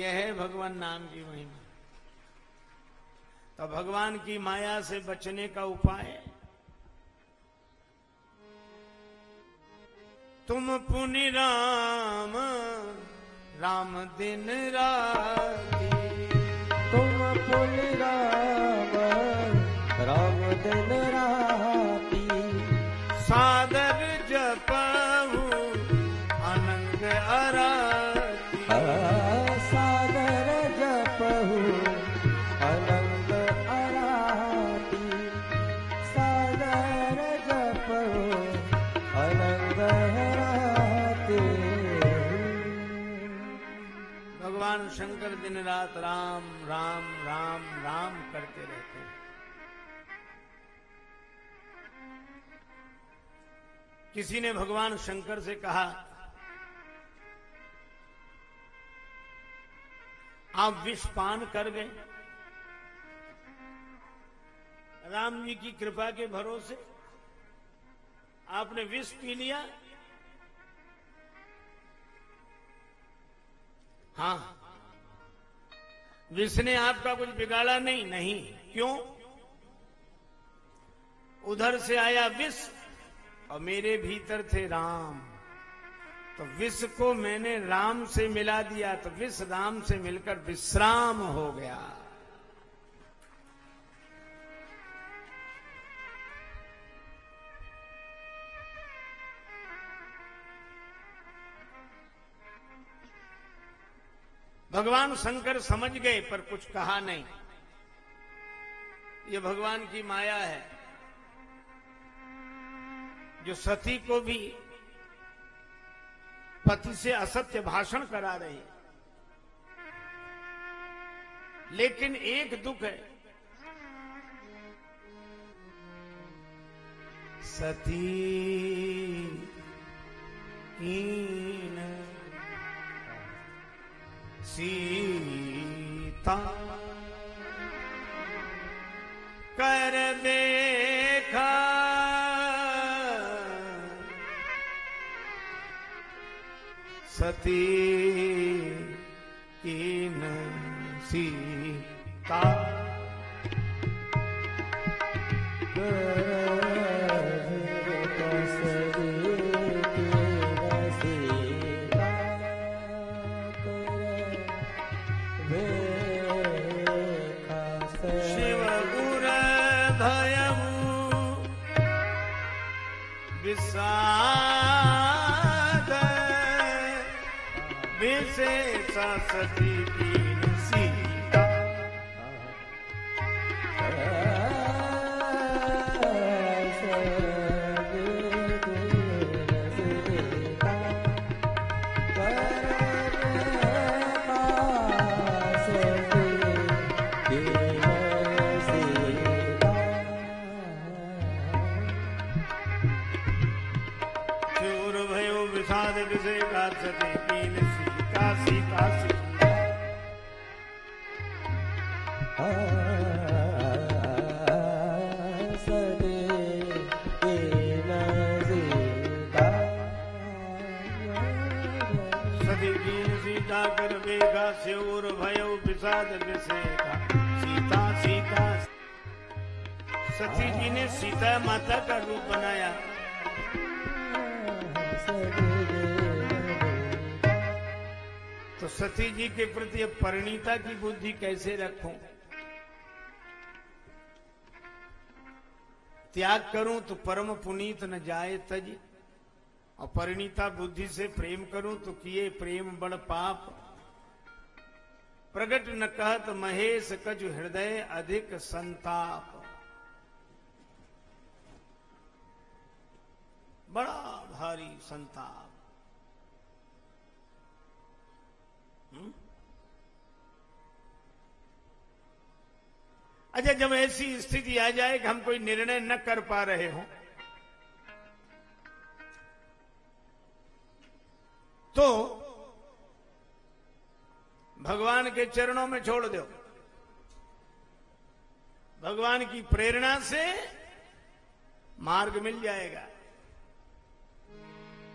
यह है भगवान नाम की महिमा। तो भगवान की माया से बचने का उपाय, तुम पुनि राम राम दिन राती, तुम पुनि राम राम दिन राती, सादर जपहु अनंग अराती, सादर जपहु अनंग अराती, सादर जपहु अनंग अराती। भगवान शंकर दिन रात राम राम राम राम करते रहते हैं। किसी ने भगवान शंकर से कहा, आप विष पान कर गए, राम जी की कृपा के भरोसे आपने विष पी लिया। हाँ, विष ने आपका कुछ बिगाड़ा नहीं? नहीं। क्यों? उधर से आया विष और मेरे भीतर थे राम, तो विष को मैंने राम से मिला दिया, तो विष राम से मिलकर विश्राम हो गया। भगवान शंकर समझ गए पर कुछ कहा नहीं। ये भगवान की माया है जो सती को भी पति से असत्य भाषण करा रही। लेकिन एक दुख है, सती कीन सीता कर देखा, सती कीन सीता विषाद विशेष सती कीन सीता। सती कीन सीता सीता सीता। सती कीन सीता, सती कीन सीता कर बेगा स्योर भयो विषाद विषेका सीता सीता। सती जी ने सीता माता का रूप बनाया। तो सती जी के प्रति अब परिणीता की बुद्धि कैसे रखूं? त्याग करूं तो परम पुनीत न जाए तज, और परिणीता बुद्धि से प्रेम करूं तो किए प्रेम बड़ पाप। प्रगट न कहत महेश कजु हृदय अधिक संताप। बड़ा भारी संताप। अच्छा, जब ऐसी स्थिति आ जाए कि हम कोई निर्णय न कर पा रहे हो, तो भगवान के चरणों में छोड़ दो। भगवान की प्रेरणा से मार्ग मिल जाएगा।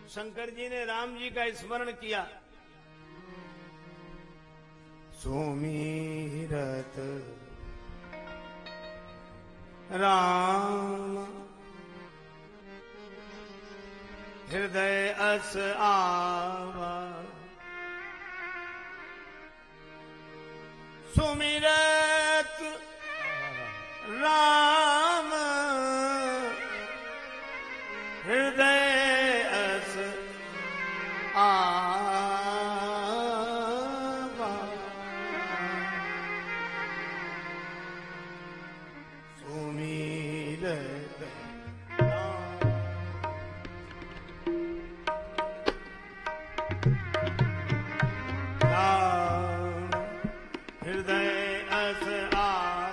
शंकर जी ने राम जी का स्मरण किया, सुमिरत राम हृदय अस आवा सुमिरत राम हृदय अस आवा सुमिरत राम हृदय अस आवा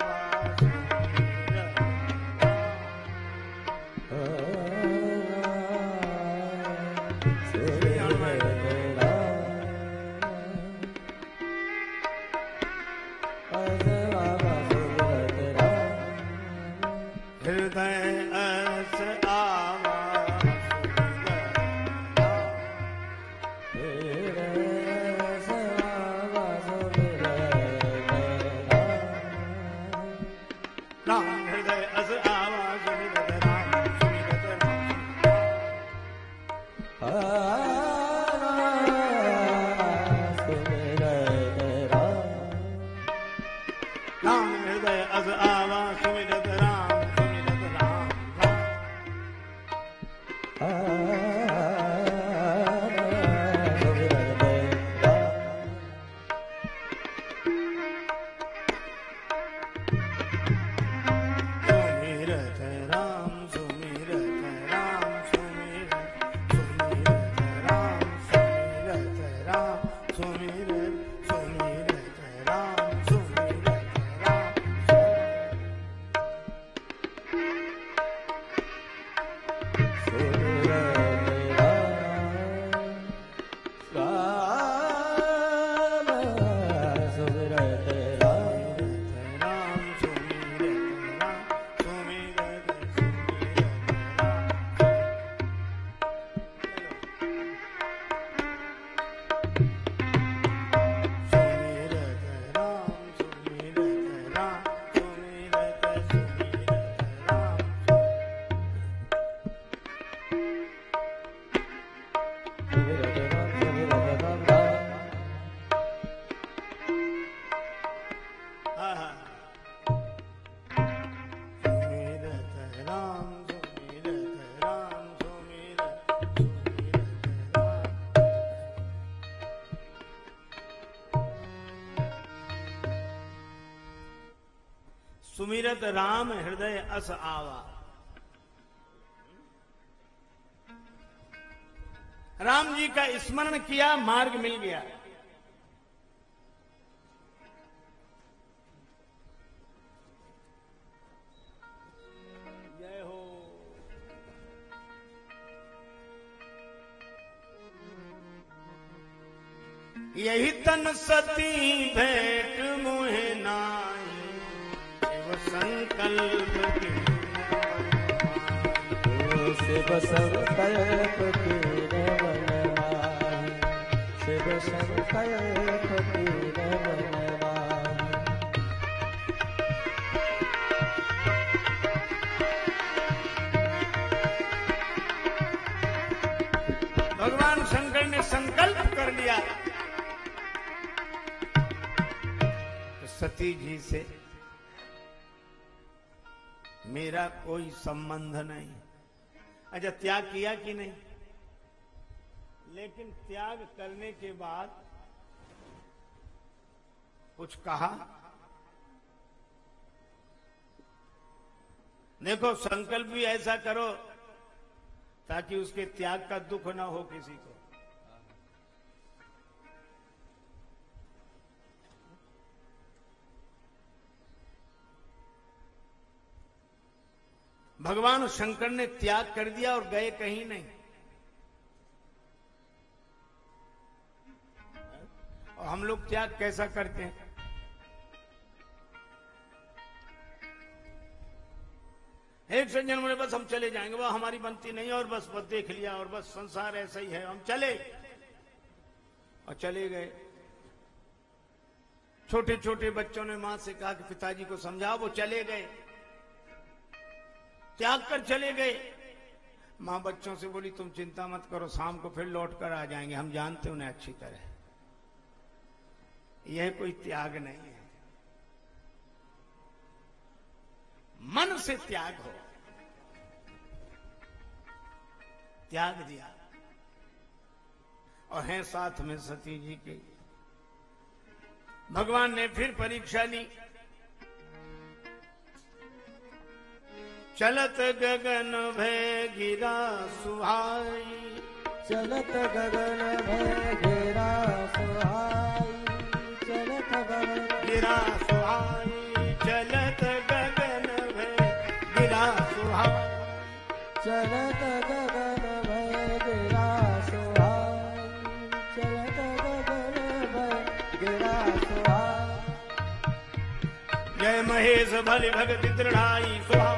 हृदय अस आवा राम हृदय अस आवा सुमिरत राम सुमिरत राम हृदय अस आवा सुमिरत राम सुमिरत राम सुमिरत राम सुमिरत राम सुमिरत राम सुमिरत राम सुमिरत राम सुमिरत राम राम सुमिरत राम सुमिरत सुमिरत राम सुमिरत राम सुमिरत राम सुमिरत राम सुमिरत राम सुमिरत सुमिरत राम हृदय अस आवा। राम जी का स्मरण किया, मार्ग मिल गया। जय हो। यही तन सती भेंट मोहे नाई, शिव संकल्प की शिव संकल्प की बनवाई, शिव संकल्प की बनवाई। भगवान शंकर ने संकल्प कर लिया सती जी से मेरा कोई संबंध नहीं। अच्छा, त्याग किया कि नहीं? लेकिन त्याग करने के बाद कुछ कहा? देखो, संकल्प भी ऐसा करो ताकि उसके त्याग का दुख ना हो किसी को। भगवान शंकर ने त्याग कर दिया और गए कहीं नहीं। और हम लोग त्याग कैसा करते हैं? एक सज्जन बोले बस हम चले जाएंगे, वह हमारी बनती नहीं और बस देख लिया और बस संसार ऐसा ही है, हम चले और चले गए। छोटे छोटे बच्चों ने मां से कहा कि पिताजी को समझाओ, वो चले गए, त्याग कर चले गए। मां बच्चों से बोली तुम चिंता मत करो, शाम को फिर लौट कर आ जाएंगे, हम जानते उन्हें अच्छी तरह। यह कोई त्याग नहीं है, मन से त्याग हो। त्याग दिया और हैं साथ में सती जी के। भगवान ने फिर परीक्षा ली। चलत गगन भय गिरा सुहाई, चलत गगन भय गिरा सुहाई, चलत गगन गिरा सुहाई, चलत गगन भय गिरा सुहाई, चलत गगन भय गिरा सुहाई, चलत गगन भय गिरा सुहाई। जय महेश भली भगति दृढ़ाई सुहाई,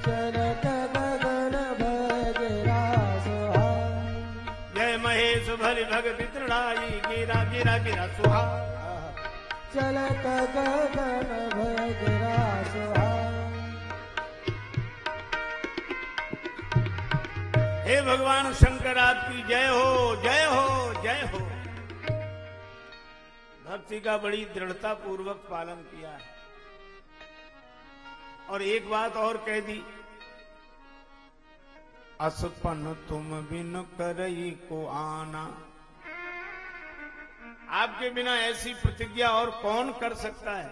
चलत गगन भय गिरा सुहाई। जय महेश भली भगति दृढ़ाई, गिरा गिरा गिरा सुहाई, चलत गगन भय गिरा सुहाई। हे भगवान शंकर आपकी जय हो, जय हो, जय हो। भक्ति का बड़ी दृढ़ता पूर्वक पालन किया है। और एक बात और कह दी, असपन तुम बिन करई को आना। आपके बिना ऐसी प्रतिज्ञा और कौन कर सकता है?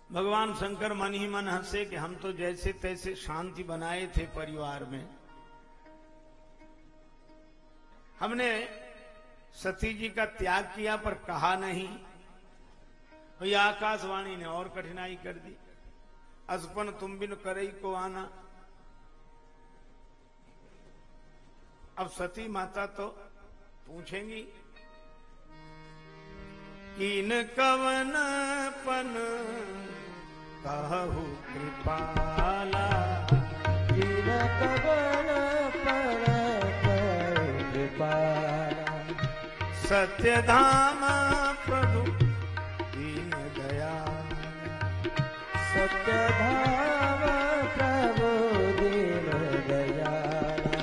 भगवान शंकर मन ही मन हंसे कि हम तो जैसे तैसे शांति बनाए थे परिवार में, हमने सती जी का त्याग किया पर कहा नहीं। भैया आकाशवाणी ने और कठिनाई कर दी। असपन तुम बिन करई को आना। अब सती माता तो पूछेंगी कीन कवन पन कहु कृपाला, कीन कवन पन कहु कृपाला। सत्य धाम प्रभु दीन दयाल, सत्य धाम प्रभु दीन दयाला,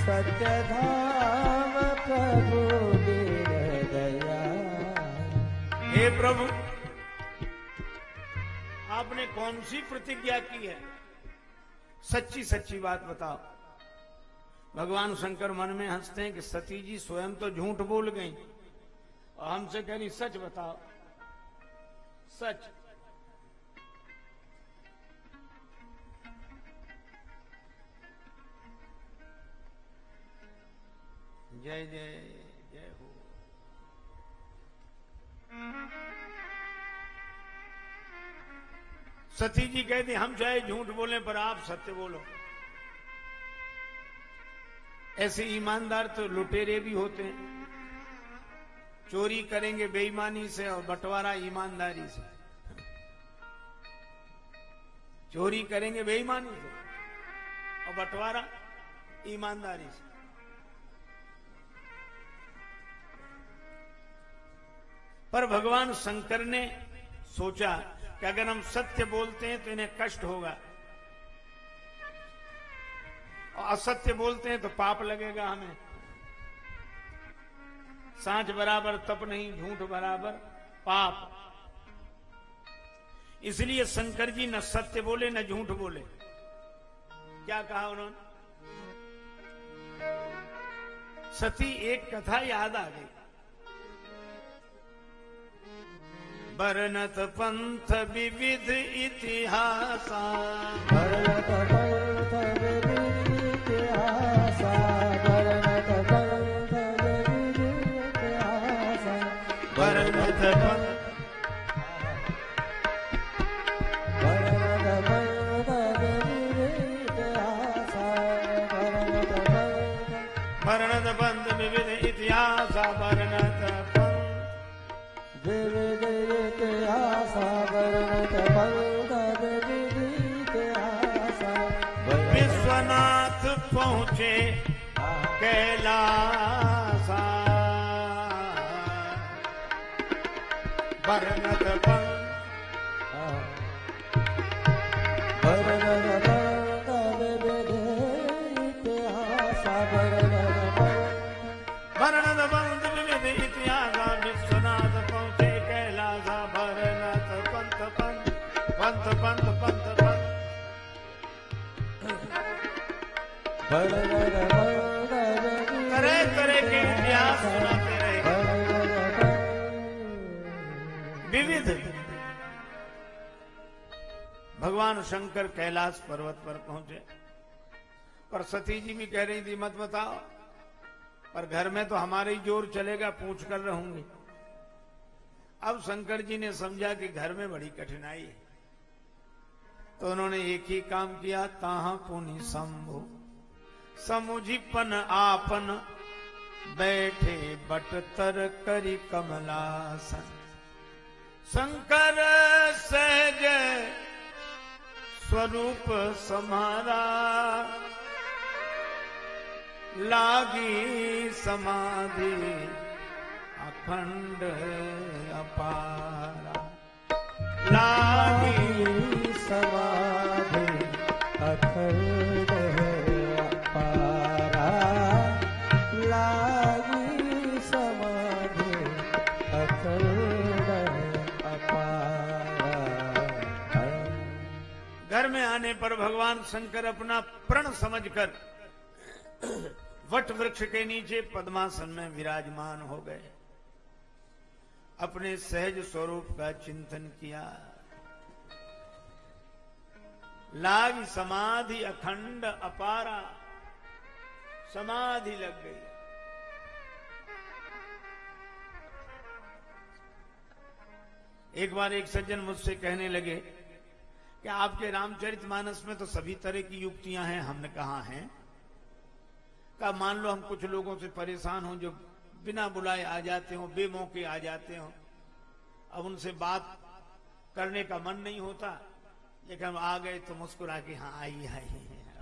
सत्य धाम प्रभु दीन दयाला। हे प्रभु, आपने कौन सी प्रतिज्ञा की है? सच्ची सच्ची बात बताओ। भगवान शंकर मन में हंसते हैं कि सती जी स्वयं तो झूठ बोल गई और हमसे कह रही सच बताओ, सच। जय जय जय हो। सती जी कहती हम चाहे झूठ बोलें पर आप सत्य बोलो। ऐसे ईमानदार तो लुटेरे भी होते हैं, चोरी करेंगे बेईमानी से और बंटवारा ईमानदारी से। चोरी करेंगे बेईमानी से और बंटवारा ईमानदारी से। पर भगवान शंकर ने सोचा कि अगर हम सत्य बोलते हैं तो इन्हें कष्ट होगा और असत्य बोलते हैं तो पाप लगेगा हमें। सांझ बराबर तप नहीं, झूठ बराबर पाप। इसलिए शंकर जी न सत्य बोले न झूठ बोले। क्या कहा उन्होंने? सती एक कथा याद आ गई। बरनत पंथ विविध इतिहासा, बरनत पंथ विविध इतिहासा, बरनत पंथ विविध इतिहासा, बरनत पंथ, बरनत पंथ विविध इतिहासा, बरनत पंथ विविध इतिहासा, बरनत पंथ विविध इतिहासा, बरनत पंथ विविध पहुंचे कैलासा बरनत पंत वर्णन बंद विविध इतिहासा विश्वनाथ पहुंचे कैलासा भरनत पंत पंत पंत पंत पंत पंत तरह तरह के इतिहास सुनाते रहे। विविध भगवान शंकर कैलाश पर्वत पर पहुंचे, पर सती जी भी कह रही थी मत बताओ, पर घर में तो हमारे ही जोर चलेगा, पूछ कर रहूंगी। अब शंकर जी ने समझा कि घर में बड़ी कठिनाई है, तो उन्होंने एक ही काम किया, ताहा पुनि शंभु समुझिपन आपन बैठे बट तर करी कमलासन। शंकर सहज स्वरूप समारा लागी समाधि अखंड अपारा लागी समाधि अखंड अपारा लागी समाधि अखंड अपारा। घर में आने पर भगवान शंकर अपना प्रण समझकर वट वृक्ष के नीचे पद्मासन में विराजमान हो गए, अपने सहज स्वरूप का चिंतन किया, लाग समाधि अखंड अपारा, समाधि लग गई। एक बार एक सज्जन मुझसे कहने लगे कि आपके रामचरितमानस में तो सभी तरह की युक्तियां हैं। हमने कहा हैं, का मान लो हम कुछ लोगों से परेशान हों जो बिना बुलाए आ जाते हो, बेमौके आ जाते हो, अब उनसे बात करने का मन नहीं होता, लेकिन हम आ गए तो मुस्कुरा के हाँ आई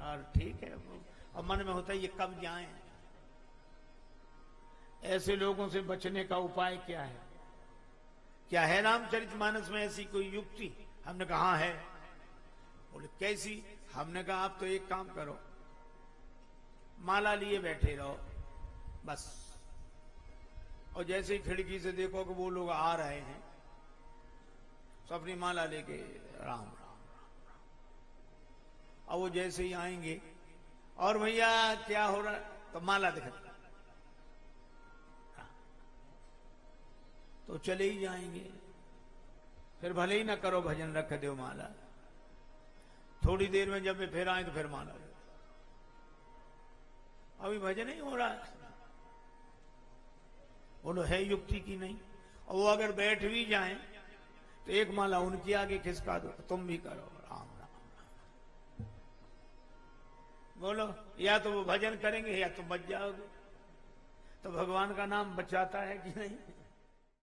और ठीक है, और मन में होता है ये कब जाएं। ऐसे लोगों से बचने का उपाय क्या है? क्या है रामचरितमानस में ऐसी कोई युक्ति? हमने कहा है। बोले कैसी? हमने कहा आप तो एक काम करो, माला लिए बैठे रहो बस, और जैसे ही खिड़की से देखो कि वो लोग आ रहे हैं तो अपनी माला लेके राम राम राम राम, और वो जैसे ही आएंगे और भैया क्या हो रहा, तो माला दिखा तो चले ही जाएंगे। फिर भले ही ना करो भजन, रख दो माला, थोड़ी देर में जब वे फिर आए तो फिर माला, अभी भजन नहीं हो रहा है। बोलो है युक्ति की नहीं? और वो अगर बैठ भी जाएं तो एक माला उनकी आगे खिसका दो, तुम भी करो राम राम। बोलो या तो वो भजन करेंगे या तुम बच जाओगे। तो भगवान का नाम बचाता है कि नहीं?